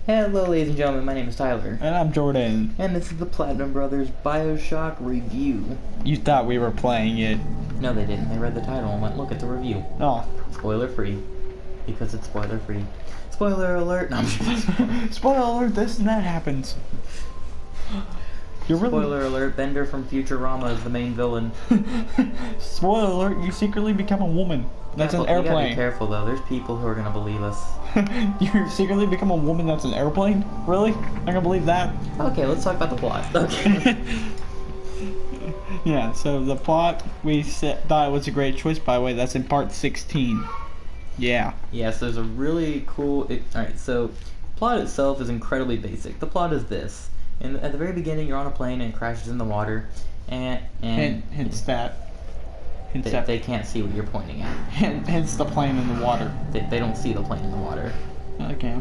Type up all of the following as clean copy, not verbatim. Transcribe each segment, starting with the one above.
Hello, ladies and gentlemen, my name is Tyler. And I'm Jordan. And this is the Platinum Brothers BioShock review. You thought we were playing it. No, they didn't. They read the title and went, look at the review. Oh. Spoiler free. Because it's spoiler free. Spoiler alert! No, I'm just Spoiler alert, this and that happens. Spoiler alert, Bender from Futurama is the main villain. Spoiler alert, you secretly become a woman. That's an You gotta be airplane. careful though, there's people who are gonna believe us. You secretly become a woman that's an airplane? Really? I'm gonna believe that? Okay, let's talk about the plot. Okay. Yeah, so the plot, we thought it was a great choice, by the way. That's in part 16. Yeah. Yes, there's a really cool... Alright, so plot itself is incredibly basic. The plot is this. At the very beginning, you're on a plane and it crashes in the water, and Hence that. They can't see what you're pointing at. Hence the plane in the water. They don't see the plane in the water. Okay.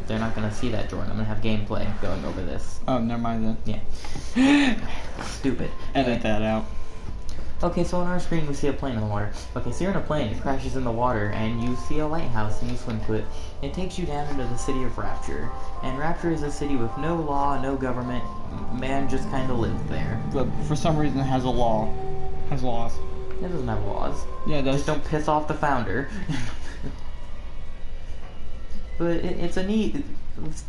They're not going to see that, Jordan. I'm going to have gameplay going over this. Oh, never mind then. Yeah. Stupid. Edit that out. Okay, so on our screen we see a plane in the water. Okay, so you're in a plane, it crashes in the water, and you see a lighthouse, and you swim to it. It takes you down into the city of Rapture. And Rapture is a city with no law, no government. Man just kind of lives there. But for some reason it has a law. Has laws. It doesn't have laws. Yeah, it does. Just don't piss off the founder. But it's a neat...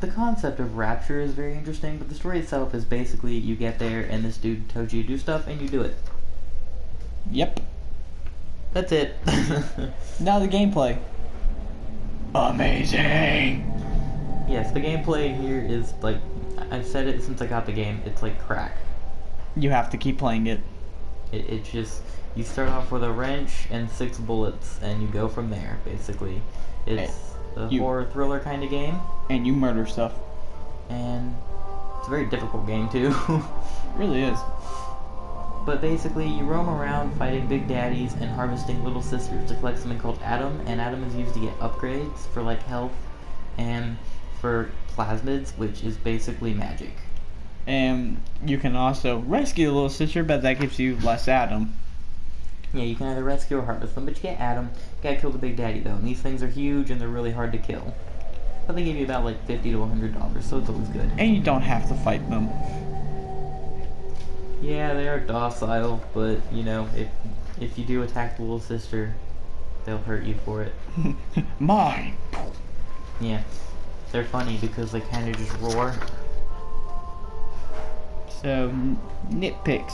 The concept of Rapture is very interesting, but the story itself is basically you get there, and this dude tells you to do stuff, and you do it. Yep. That's it. Now the gameplay. Amazing! Yes, the gameplay here is like, I've said it since I got the game, it's like crack. You have to keep playing it. It's just, you start off with a wrench and 6 bullets, and you go from there, basically. It's a horror thriller kind of game. And you murder stuff. And it's a very difficult game, too. It really is. But basically, you roam around fighting big daddies and harvesting little sisters to collect something called Atom, and Atom is used to get upgrades for like health and for plasmids, which is basically magic. And you can also rescue the little sister, but that gives you less Atom. Yeah, you can either rescue or harvest them, but you get Atom. You gotta kill the big daddy though, and these things are huge and they're really hard to kill. But they give you about like $50 to $100, so it's always good. And you don't have to fight them. Yeah, they are docile, but you know, if you do attack the little sister, they'll hurt you for it. Mine! Yeah, they're funny because they kind of just roar. So, nitpicks.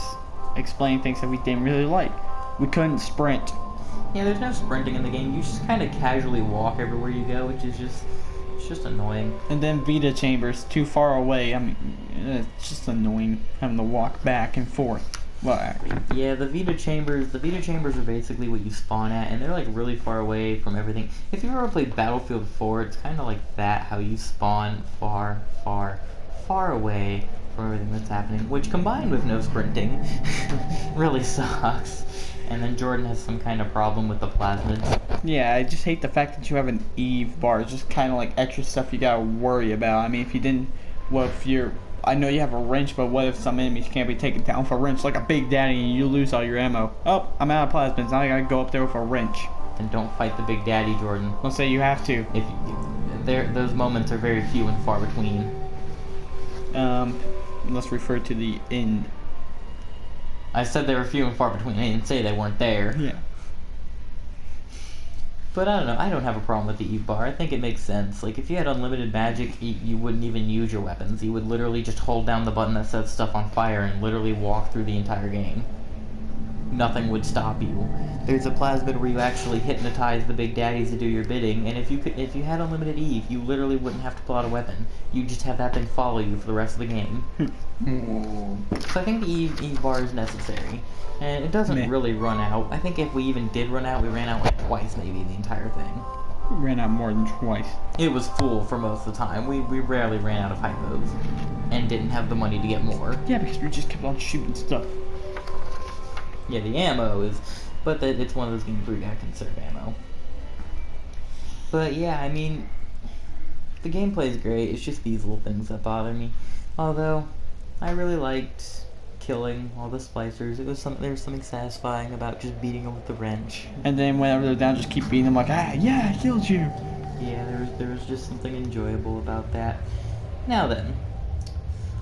Explain things that we didn't really like. We couldn't sprint. Yeah, there's no sprinting in the game. You just kind of casually walk everywhere you go, which is just annoying. And then Vita chambers too far away. I mean, it's just annoying having to walk back and forth. Well, yeah, the Vita chambers are basically what you spawn at, and they're like really far away from everything. If you've ever played Battlefield 4, it's kind of like that, how you spawn far, far, far away from everything that's happening, which combined with no sprinting really sucks. And then Jordan has some kind of problem with the plasmids. yeah, I just hate the fact that you have an Eve bar. It's just kind of like extra stuff you gotta worry about. I mean, if you didn't, well, if you're, I know you have a wrench, but what if some enemies can't be taken down with a wrench, like a big daddy, and you lose all your ammo? Oh, I'm out of plasmids. Now I gotta go up there with a wrench. Then don't fight the big daddy, Jordan. Let's say you have to. If those moments are very few and far between. Let's refer to the end. I said they were few and far between. I didn't say they weren't there. Yeah. But I don't know. I don't have a problem with the Eve bar. I think it makes sense. Like, if you had unlimited magic, you wouldn't even use your weapons. You would literally just hold down the button that sets stuff on fire and literally walk through the entire game. Nothing would stop you. There's a plasmid where you actually hypnotize the big daddies to do your bidding, and if you had unlimited Eve, you literally wouldn't have to pull out a weapon. You just have that thing follow you for the rest of the game. So I think the Eve bar is necessary. And it doesn't really run out. I think if we even did run out, we ran out like twice maybe the entire thing. We ran out more than twice. It was full for most of the time. We rarely ran out of hypos. And didn't have the money to get more. Yeah, because we just kept on shooting stuff. Yeah, the ammo is... But it's one of those games where you gotta conserve ammo. But yeah, I mean... The gameplay is great. It's just these little things that bother me. Although, I really liked killing all the splicers. There was something satisfying about just beating them with the wrench. And then whenever they're down, just keep beating them like, ah, yeah, I killed you. Yeah, there was just something enjoyable about that. Now then,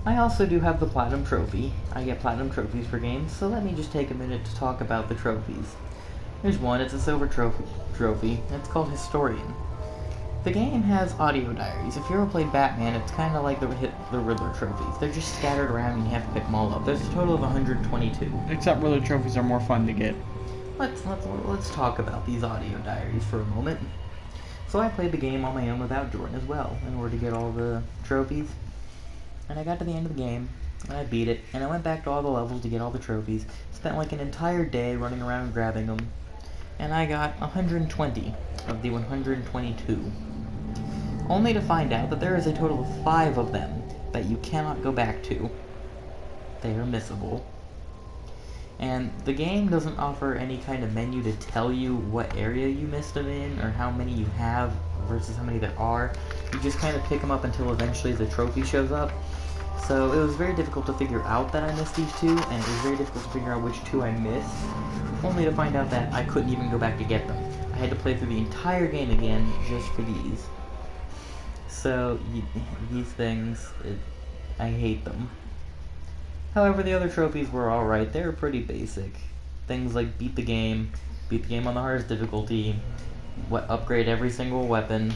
I also do have the Platinum Trophy. I get Platinum Trophies for games, so let me just take a minute to talk about the trophies. There's one, it's a silver trophy. It's called Historian. The game has audio diaries. If you ever played Batman, it's kind of like the Riddler trophies. They're just scattered around and you have to pick them all up. There's a total of 122. Except Riddler trophies are more fun to get. Let's talk about these audio diaries for a moment. So I played the game on my own without Jordan as well, in order to get all the trophies. And I got to the end of the game, and I beat it, and I went back to all the levels to get all the trophies. Spent like an entire day running around grabbing them, and I got 120 of the 122. Only to find out that there is a total of 5 of them that you cannot go back to. They are missable. And the game doesn't offer any kind of menu to tell you what area you missed them in, or how many you have versus how many there are. You just kind of pick them up until eventually the trophy shows up. So it was very difficult to figure out that I missed these 2, and it was very difficult to figure out which 2 I missed, only to find out that I couldn't even go back to get them. I had to play through the entire game again just for these. So, these things, I hate them. However, the other trophies were alright. They were pretty basic. Things like beat the game on the hardest difficulty, upgrade every single weapon.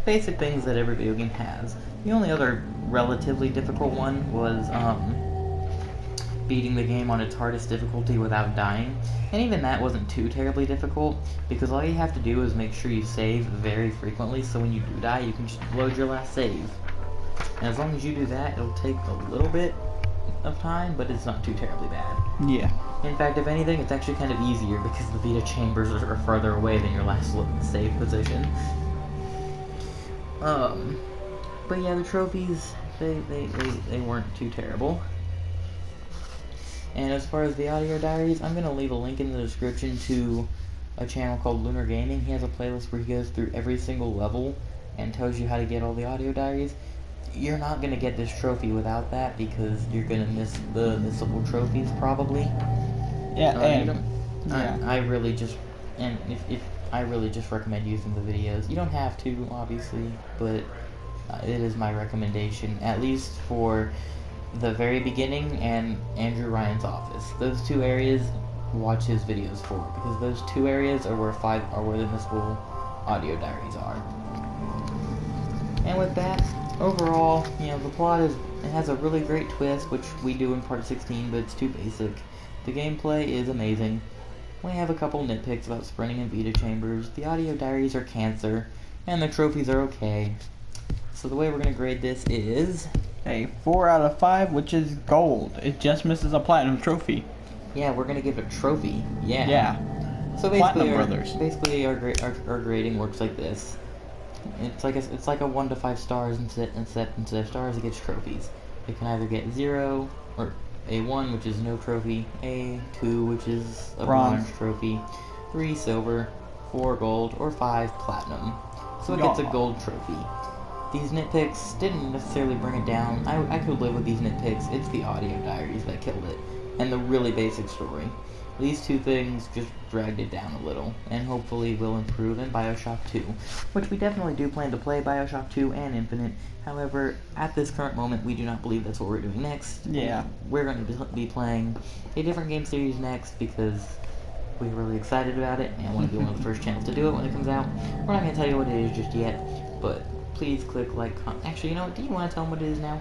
Basic things that every video game has. The only other relatively difficult one was beating the game on its hardest difficulty without dying. And even that wasn't too terribly difficult, because all you have to do is make sure you save very frequently, so when you do die, you can just load your last save. And as long as you do that, it'll take a little bit of time, but it's not too terribly bad. Yeah. In fact, if anything, it's actually kind of easier, because the Vita chambers are farther away than your last save position. But yeah, the trophies, they weren't too terrible. And as far as the audio diaries, I'm going to leave a link in the description to a channel called Lunar Gaming. He has a playlist where he goes through every single level and tells you how to get all the audio diaries. You're not going to get this trophy without that, because you're going to miss the missable trophies probably. Yeah, I really just recommend using the videos. You don't have to, obviously, but it is my recommendation, at least for the very beginning and Andrew Ryan's office. Those 2 areas, watch his videos for, because those 2 areas are where the missable audio diaries are. And with that, overall, the plot it has a really great twist, which we do in part 16, but it's too basic. The gameplay is amazing. We have a couple nitpicks about sprinting and Vita chambers. The audio diaries are cancer, and the trophies are okay. So the way we're going to grade this is a 4 out of 5, which is gold. It just misses a platinum trophy. Yeah, we're going to give it a trophy. Yeah. Yeah. So basically, our grading works like this. It's like a 1 to 5 stars instead of stars. It gets trophies. It can either get 0 or a 1, which is no trophy, a 2, which is a bronze trophy, 3 silver, 4 gold, or 5 platinum. So it gets a gold trophy. These nitpicks didn't necessarily bring it down. I could live with these nitpicks. It's the audio diaries that killed it, and the really basic story. These 2 things just dragged it down a little, and hopefully will improve in BioShock 2, which we definitely do plan to play BioShock 2 and Infinite. However, at this current moment, we do not believe that's what we're doing next. Yeah. We're going to be playing a different game series next, because we're really excited about it, and want to be one of the first channels to do it when it comes out. We're not going to tell you what it is just yet, but please click like, actually, you know what, do you want to tell them what it is now?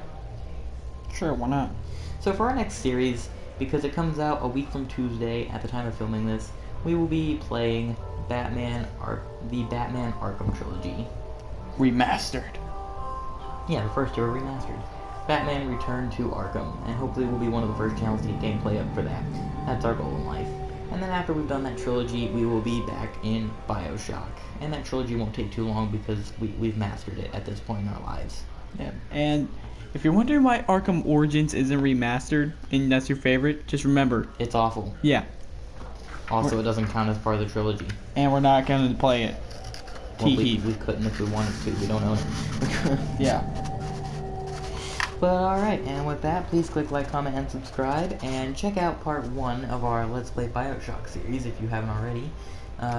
Sure, why not? So for our next series, because it comes out a week from Tuesday at the time of filming this, we will be playing the Batman Arkham trilogy. Remastered. Yeah, the first 2 are remastered. Batman Return to Arkham, and hopefully we'll be one of the first channels to get gameplay up for that. That's our goal in life. And then after we've done that trilogy, we will be back in BioShock. And that trilogy won't take too long, because we've mastered it at this point in our lives. Yeah, and if you're wondering why Arkham Origins isn't remastered, and that's your favorite, just remember, it's awful. Yeah. Also, it doesn't count as part of the trilogy. And we're not going to play it. Well, we couldn't if we wanted to. We don't own it. Yeah. But alright, and with that, please click like, comment, and subscribe, and check out part 1 of our Let's Play BioShock series if you haven't already.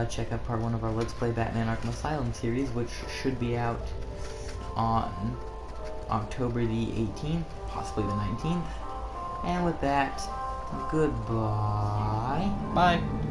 check out part 1 of our Let's Play Batman Arkham Asylum series, which should be out on October the 18th, possibly the 19th. And with that, goodbye. Bye.